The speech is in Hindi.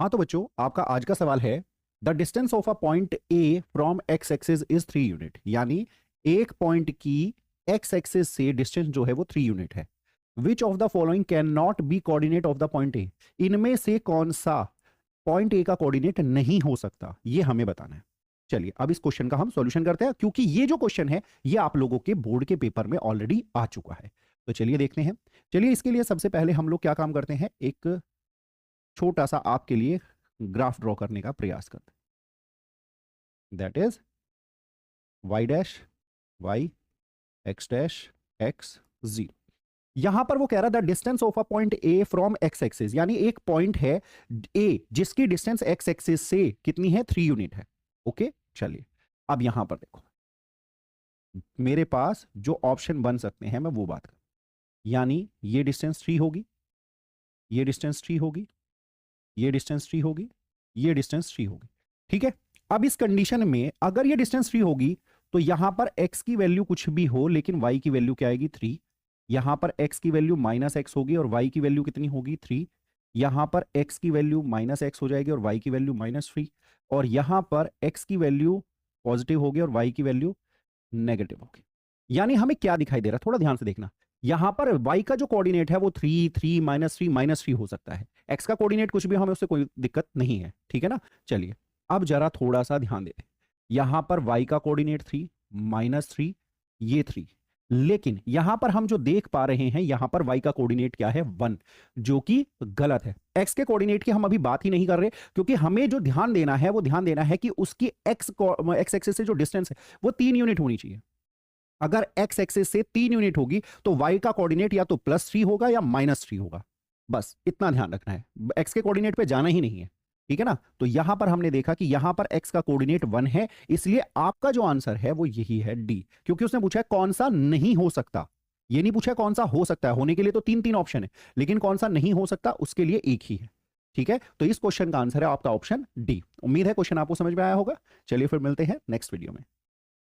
हाँ तो बच्चों, आपका आज का सवाल है the distance of a point A from x axis is 3 unit, यानी एक पॉइंट की एक्स एक्सिस से डिस्टेंस जो है वो 3 यूनिट है। Which of the following can not be coordinate of the point A, इनमें से कौन सा पॉइंट ए का कोऑर्डिनेट नहीं हो सकता, ये हमें बताना है। चलिए अब इस क्वेश्चन का हम सॉल्यूशन करते हैं, क्योंकि ये जो क्वेश्चन है ये आप लोगों के बोर्ड के पेपर में ऑलरेडी आ चुका है। तो चलिए देखते हैं। चलिए इसके लिए सबसे पहले हम लोग क्या काम करते हैं, एक छोटा सा आपके लिए ग्राफ ड्रॉ करने का प्रयास करते हैं। That is y dash y x dash x 0। यहां पर वो कह रहा है the distance of a point A from x axis, यानी एक पॉइंट है ए जिसकी डिस्टेंस एक्स एक्सिस से कितनी है, 3 यूनिट है। ओके चलिए अब यहां पर देखो, मेरे पास जो ऑप्शन बन सकते हैं मैं वो बात कर, यानी ये डिस्टेंस 3 होगी, ये डिस्टेंस 3 होगी, ये डिस्टेंस 3 होगी, ये डिस्टेंस 3 होगी। ठीक है, अब इस कंडीशन में अगर ये डिस्टेंस 3 होगी तो यहां पर x की वैल्यू कुछ भी हो लेकिन y की वैल्यू क्या आएगी, 3। यहां पर x की वैल्यू माइनस एक्स होगी और y की वैल्यू कितनी होगी, 3। यहां पर x की वैल्यू माइनस एक्स हो जाएगी और y की वैल्यू -3। और यहां पर x की वैल्यू पॉजिटिव होगी और y की वैल्यू नेगेटिव होगी। यानी हमें क्या दिखाई दे रहा है, थोड़ा ध्यान से देखना। यहां पर y का जो कोऑर्डिनेट है वो 3 3 -3 -3 हो सकता है। x का कोऑर्डिनेट कुछ भी, हमें उससे कोई दिक्कत नहीं है। ठीक है ना। चलिए अब जरा थोड़ा सा ध्यान देते हैं। यहां पर y का कोऑर्डिनेट 3 -3, ये 3, लेकिन यहां पर हम जो देख पा रहे हैं यहां पर y का कोऑर्डिनेट क्या है, 1, जो कि गलत है। x के कोऑर्डिनेट की हम अभी बात ही नहीं कर रहे, क्योंकि हमें जो ध्यान देना है वो ध्यान देना है कि उसकी x एक्सिस से जो डिस्टेंस है वो 3 यूनिट होनी चाहिए। अगर x एक्सिस से 3 यूनिट होगी तो y का कोऑर्डिनेट या तो +3 होगा या -3 होगा। बस इतना ध्यान रखना है, x के कोऑर्डिनेट पे जाना ही नहीं है। ठीक है ना। तो यहां पर हमने देखा कि यहां पर x का कोऑर्डिनेट 1 है, इसलिए आपका जो आंसर है वो यही है डी। क्योंकि उसने पूछा है कौन सा नहीं हो सकता, ये नहीं पूछा कौन सा हो सकता है। होने के लिए तो 3 3 ऑप्शन है, लेकिन कौन सा नहीं हो सकता उसके लिए एक ही है। ठीक है, तो इस क्वेश्चन का आंसर है आपका ऑप्शन डी। उम्मीद है क्वेश्चन आपको समझ में आया होगा। चलिए फिर मिलते हैं नेक्स्ट वीडियो में।